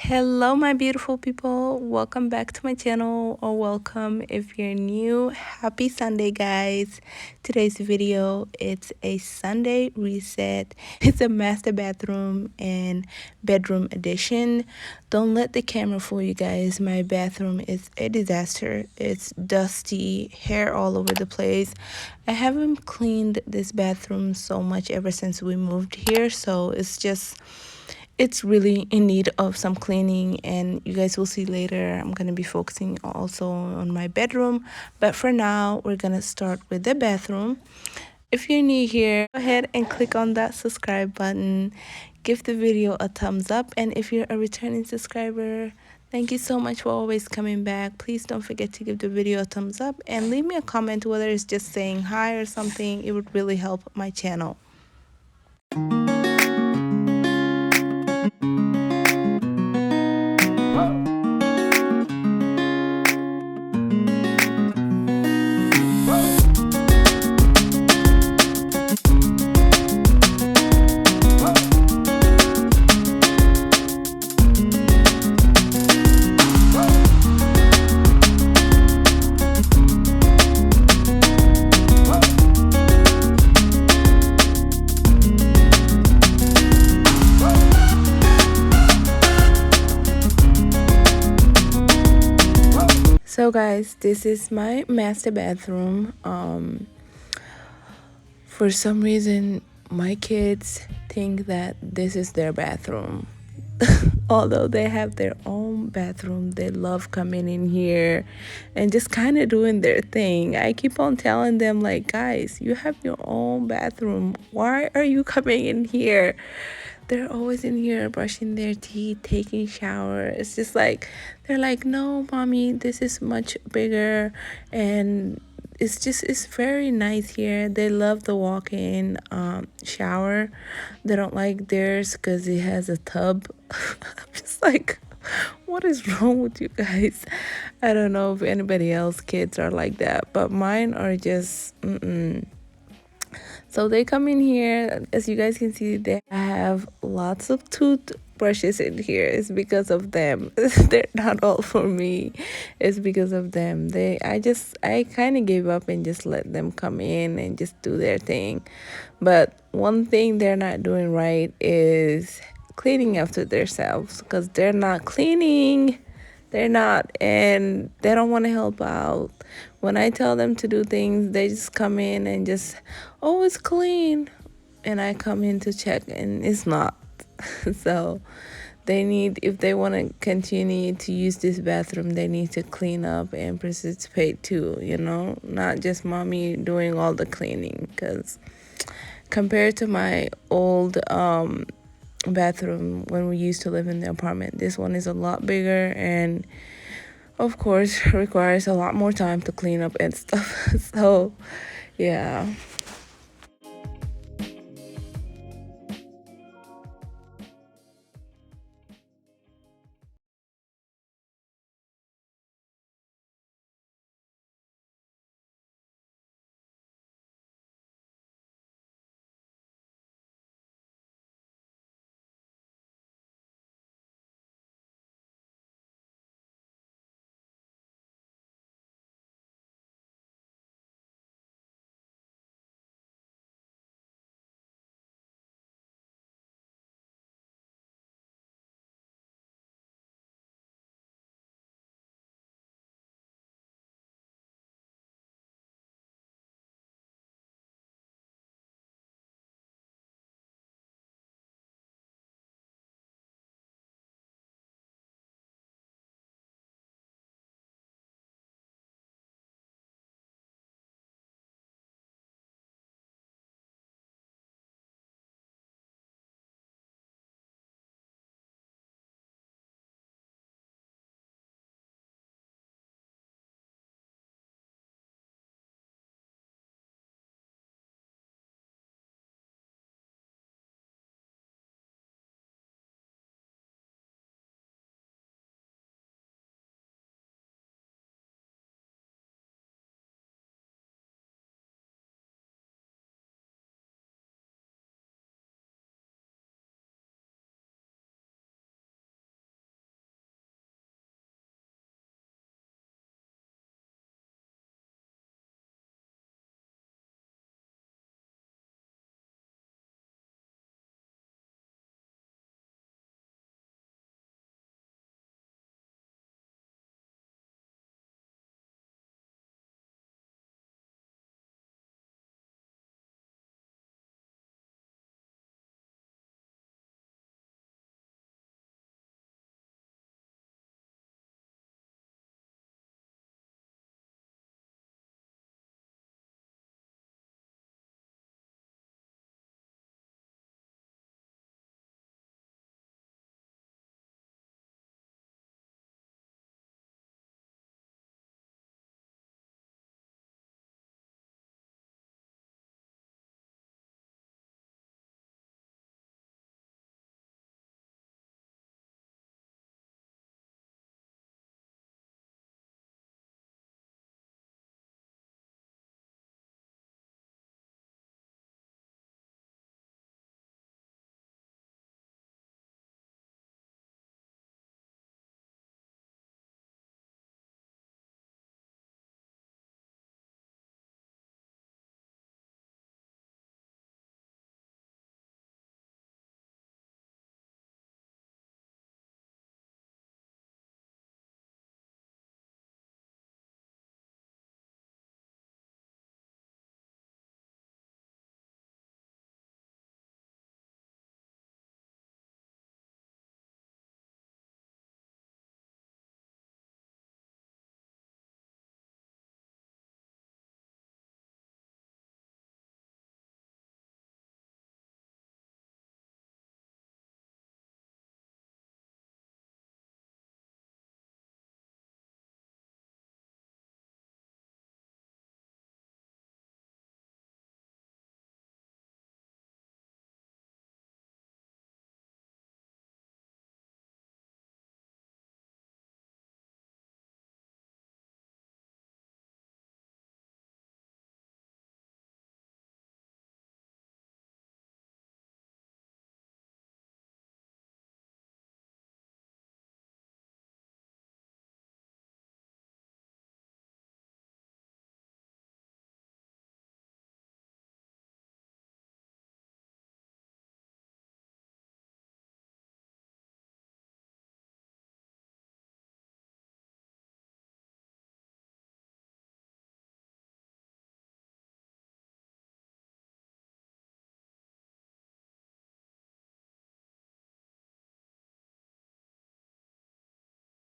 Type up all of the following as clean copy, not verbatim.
Hello, my beautiful people. Welcome back to my channel, or welcome if you're new. Happy Sunday, guys. Today's video, it's a Sunday reset. It's a master bathroom and bedroom edition. Don't let the camera fool you guys. My bathroom is a disaster. It's dusty, hair all over the place. I haven't cleaned this bathroom so much ever since we moved here, so it's really in need of some cleaning, and you guys will see later I'm going to be focusing also on my bedroom, but for now we're going to start with the bathroom. If you're new here, go ahead and click on that subscribe button, give the video a thumbs up, and if you're a returning subscriber, thank you so much for always coming back. Please don't forget to give the video a thumbs up and leave me a comment, whether it's just saying hi or something. It would really help my channel. So guys, this is my master bathroom. For some reason my kids think that this is their bathroom. Although they have their own bathroom, they love coming in here and just kind of doing their thing. I keep on telling them, like, guys, you have your own bathroom, why are you coming in here? They're always in here brushing their teeth, taking shower. It's just like, they're like, no mommy, this is much bigger, and it's very nice here. They love the walk-in shower. They don't like theirs because it has a tub. I'm just like, what is wrong with you guys? I don't know if anybody else kids are like that, but mine are just So they come in here, as you guys can see, they have lots of toothbrushes in here. It's because of them. They're not all for me. It's because of them. I kind of gave up and just let them come in and just do their thing. But one thing they're not doing right is cleaning after themselves, because they're not cleaning. They're not, and they don't want to help out. When I tell them to do things, they just come in and just, oh, it's clean. And I come in to check, and it's not. So they need, if they want to continue to use this bathroom, they need to clean up and participate too, not just mommy doing all the cleaning. Because compared to my old bathroom when we used to live in the apartment, this one is a lot bigger, and of course requires a lot more time to clean up and stuff. So yeah.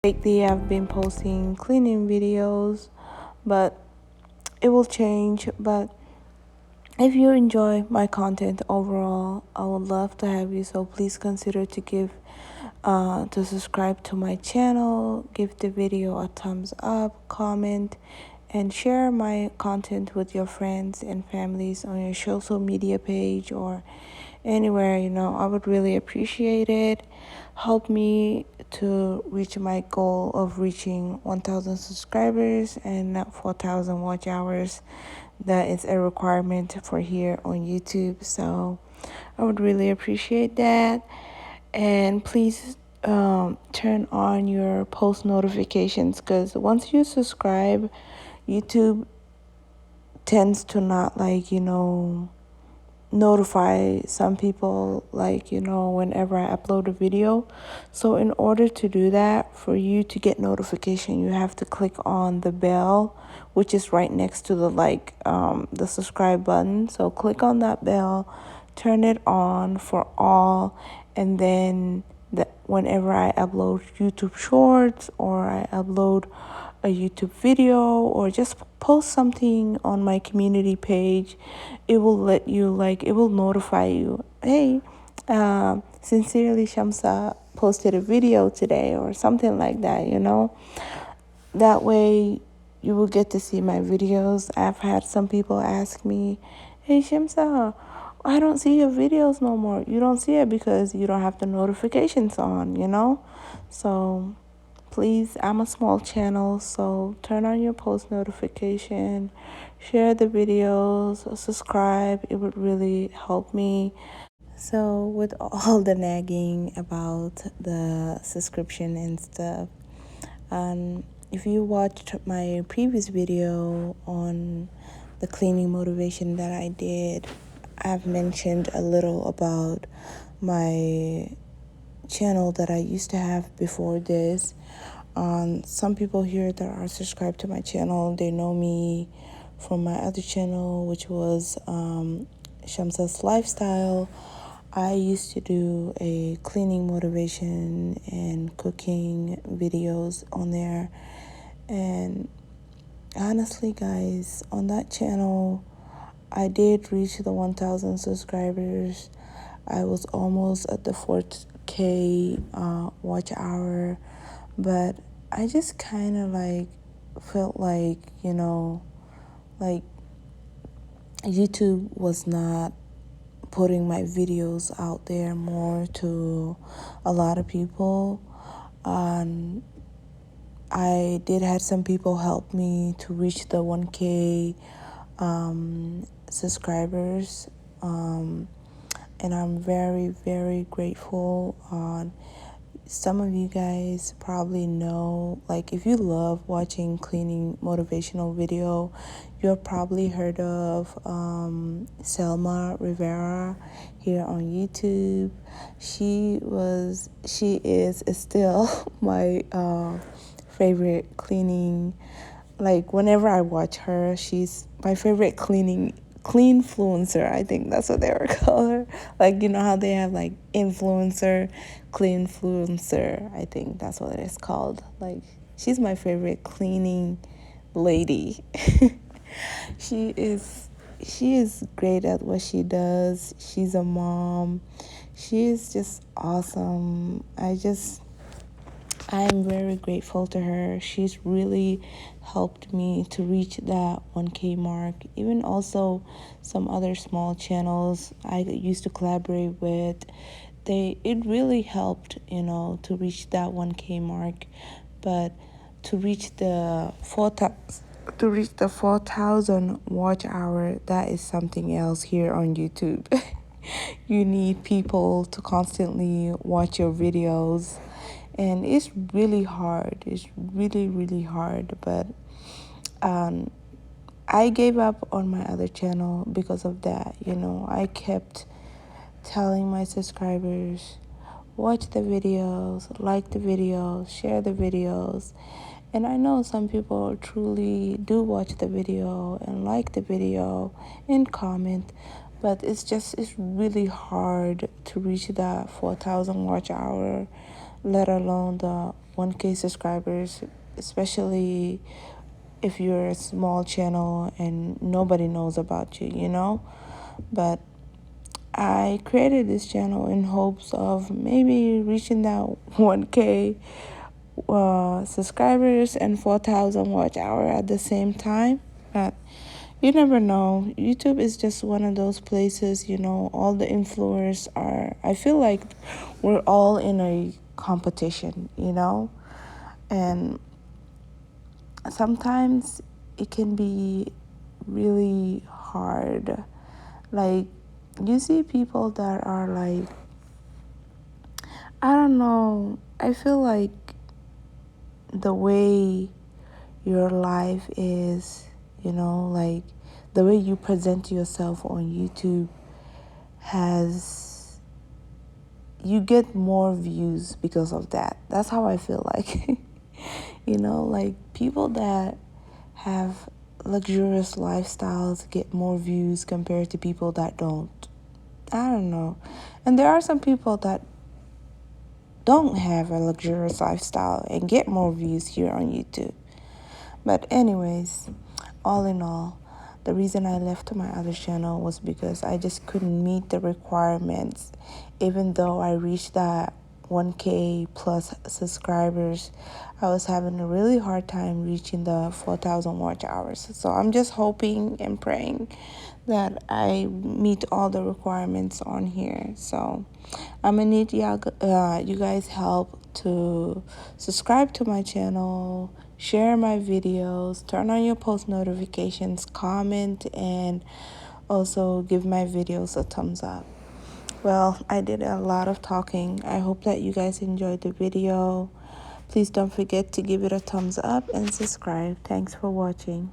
Lately, I've been posting cleaning videos, but it will change. But if you enjoy my content overall, I would love to have you. So please consider to subscribe to my channel, give the video a thumbs up, comment, and share my content with your friends and families on your social media page or anywhere. I would really appreciate it. Help me to reach my goal of reaching 1,000 subscribers and not 4,000 watch hours. That is a requirement for here on YouTube. So I would really appreciate that. And please turn on your post notifications, because once you subscribe, YouTube tends to not notify some people whenever I upload a video. So in order to do that, for you to get notification, you have to click on the bell, which is right next to the subscribe button. So click on that bell, turn it on for all, and then whenever I upload YouTube shorts or I upload a YouTube video or just post something on my community page, it will it will notify you, hey, sincerely Shamsa posted a video today or something like that. That way you will get to see my videos. I've had some people ask me, hey Shamsa, I don't see your videos no more. You don't see it because you don't have the notifications on. So please, I'm a small channel, so turn on your post notification, share the videos, subscribe. It would really help me. So with all the nagging about the subscription and stuff, if you watched my previous video on the cleaning motivation that I did, I've mentioned a little about my channel that I used to have before this. Some people here that are subscribed to my channel, they know me from my other channel, which was Shamsa's Lifestyle. I used to do a cleaning motivation and cooking videos on there. And honestly, guys, on that channel, I did reach the 1,000 subscribers. I was almost at the 4K watch hour, but I just kind of felt like YouTube was not putting my videos out there more to a lot of people. I did have some people help me to reach the 1K subscribers, and I'm very, very grateful. Some of you guys probably know, if you love watching cleaning motivational video, you've probably heard of Selma Rivera here on YouTube. She is still my favorite cleaning. Whenever I watch her, she's my favorite cleanfluencer. I think that's what they were called her. How they have influencer, cleanfluencer. I think that's what it's called. She's my favorite cleaning lady. she is she is great at what she does. She's a mom. She is just awesome. I'm very grateful to her. She's really helped me to reach that 1K mark. Even also some other small channels I used to collaborate with, it really helped, to reach that 1K mark. But to reach the 4,000 watch hour, that is something else here on YouTube. You need people to constantly watch your videos, and it's really hard. It's really, really hard. But I gave up on my other channel because of that. I kept telling my subscribers, watch the videos, like the videos, share the videos. And I know some people truly do watch the video and like the video and comment, but it's really hard to reach that 4,000 watch hour let alone the 1K subscribers, especially if you're a small channel and nobody knows about you, you know? But I created this channel in hopes of maybe reaching that 1K subscribers and 4,000 watch hour at the same time. But you never know. YouTube is just one of those places, you know, all the influencers are, I feel like we're all in a competition, you know? And sometimes it can be really hard. Like, you see people that are like, I don't know, I feel like the way your life is, you know, like the way you present yourself on YouTube has, you get more views because of that. That's how I feel like. You know, like people that have luxurious lifestyles get more views compared to people that don't. I don't know. And there are some people that don't have a luxurious lifestyle and get more views here on YouTube. But anyways, all in all, the reason I left my other channel was because I just couldn't meet the requirements. Even though I reached that 1K plus subscribers, I was having a really hard time reaching the 4,000 watch hours. So I'm just hoping and praying that I meet all the requirements on here. So I'm gonna need you guys help to subscribe to my channel, share my videos, turn on your post notifications, comment, and also give my videos a thumbs up. Well, I did a lot of talking. I hope that you guys enjoyed the video. Please don't forget to give it a thumbs up and subscribe. Thanks for watching.